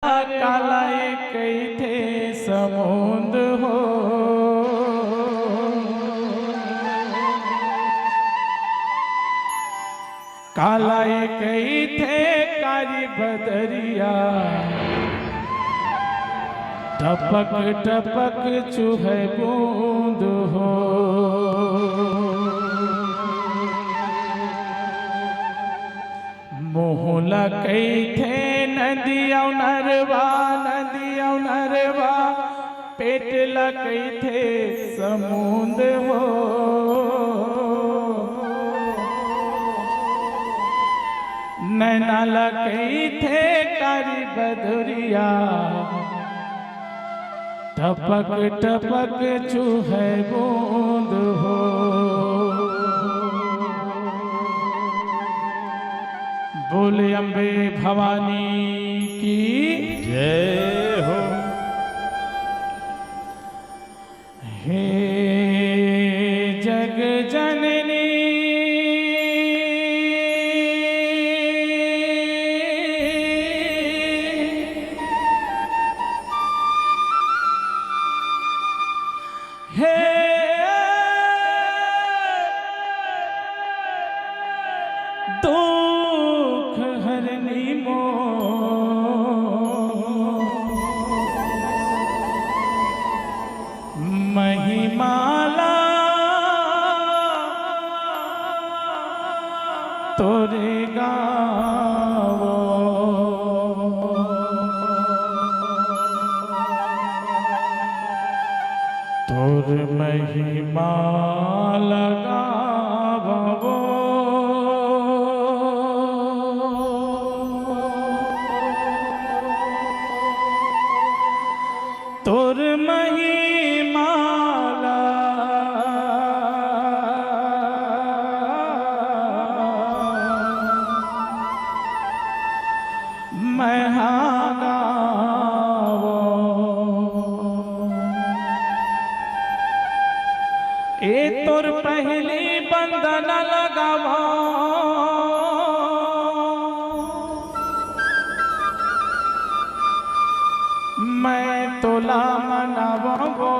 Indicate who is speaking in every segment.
Speaker 1: कालाए कई थे समुंद हो कालाए कई थे कारी बदरिया टपक टपक चूहे बूंद हो मोहला कई थे नदिया नरवा पेटला कई थे समुंद हो नैनाला कई थे कारी बदरिया टपक टपक चूहे बूंद हो बोले अम्बे भवानी की
Speaker 2: जय हो।
Speaker 1: हे जग जननी हे दुख हरनी मो महिमाला तोरे गावो तोर महिमा लगावो तोर महिमा मैं गावो ए तोर पहली बंदन लगावो मैं तोला मनावो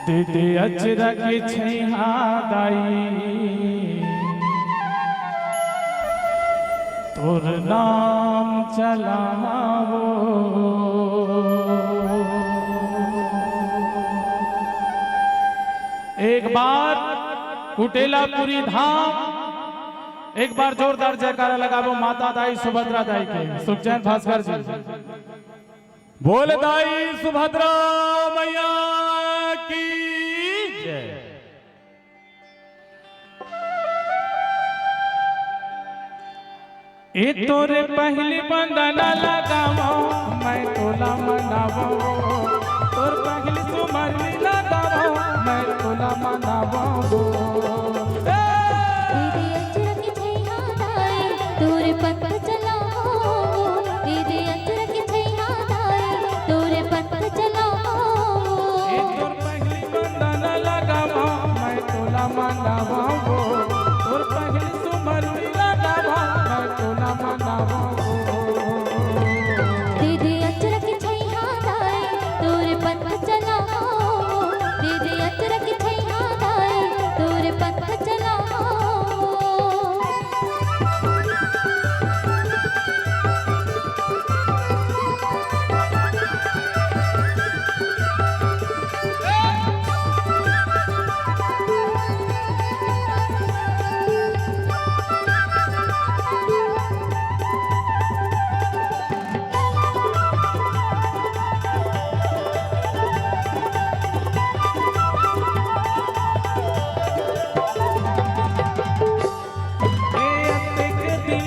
Speaker 1: दीदी अचरा की छैहा दाई तोर नाम चलावो एक बार कुटेलापुरी धाम एक बार जोरदार जयकारा लगावो माता दाई सुभद्रा दाई के सुखचैन भास्कर जी
Speaker 2: बोल दाई सुभद्रा मैया की जय।
Speaker 1: ए तोरे पहली बंदन लगावो मैं तोला मनावो तोर पहली सुमरनी लगावो मैं तोला मनावो
Speaker 3: तोरे पंथ चलाओ दीदी अचर के छैया दाई तोरे पंथ चलाओ
Speaker 1: ए तोर पहली बंदन लगावो मैं तोला मनावो तोर पहली सुमरनी लगावो मैं तोला मनावो
Speaker 3: दीदी अचर के छैया दाई तोरे पंथ चलाओ दीदी अचर के छैया दाई तोरे पंथ चलाओ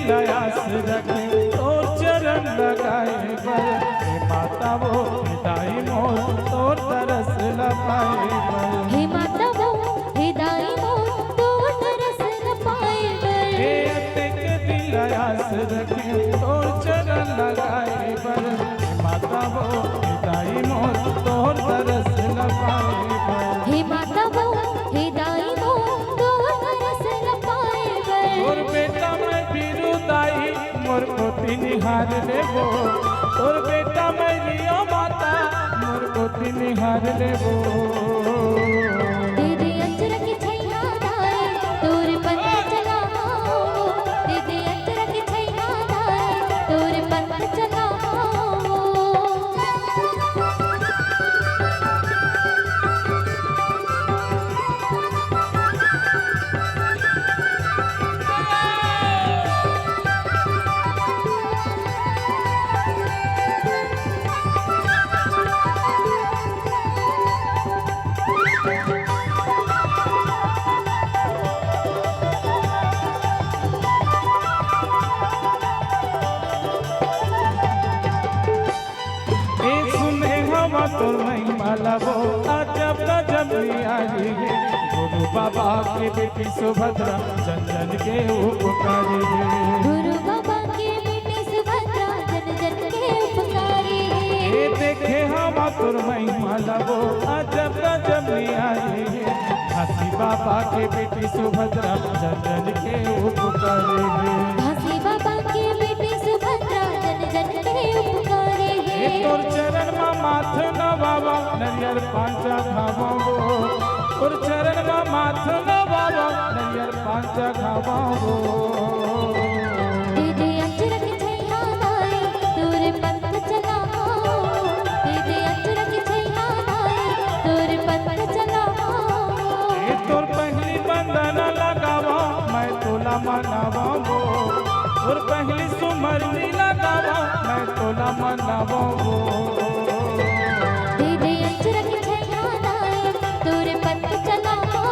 Speaker 1: रखे तोर चरण लगाए बर माता वो दाई मोर तोर तरस लगाए बर
Speaker 3: हे माता वो हे दाई मोर तोर तरस लगाए बर
Speaker 1: हे अतिक दिल आस रखे तोर चरण लगाए बर माता वो दाई मोर तोर तरस लगाए बर
Speaker 3: हे माता वो हे दाई मोर तोर तरस लगाए बर
Speaker 1: और बेटा मैं तोर पोती निहार लेबो तोर बेटा मैरियो माता मोर पोती निहार लेबो
Speaker 3: दे दे अचरक छैया दाए तोर पंथ चलाओ दे दे अचरक छैया दाए तोर पंथ चलाओ
Speaker 1: तोर महिमा लबो अजब गजब नियारी है गुरु बाबा के बेटी सुभद्रा जन जन के उपकारी है
Speaker 3: गुरु बाबा के बेटी सुभद्रा जन जन के उपकारी है
Speaker 1: देखे हम तोर महिमा लबो अजब गजब नियारी है हंसी बाबा के बेटी सुभद्रा जन जन के उपकारी है
Speaker 3: हंसी बाबा के बेटी सुभद्रा जन जन के उपकारी है
Speaker 1: तोर चरण में माथ नवावा नरियर पांचा खावाओ तोर चरण में माथ नवावा नरियर पांचा खावाओ
Speaker 3: दे दे अचरक छैया दाए तोर पंथ चलाओ दे दे अचरक छैया दाए तोर पंथ चलाओ
Speaker 1: तोर पहली बंदना लगावा मैं तोला मनावाओ तोर पहली सुमरनी लगावा मैं तोला मनावाओ
Speaker 3: दे दे अचरक छैया दाए तोर पंथ चलाओ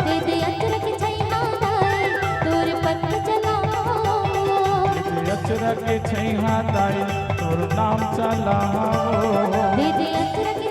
Speaker 3: दे दे अचरक छैया दाए तोर पंथ चलाओ
Speaker 1: अचरक छैया दाए तोर नाम चलाओ
Speaker 3: दे दे अचरक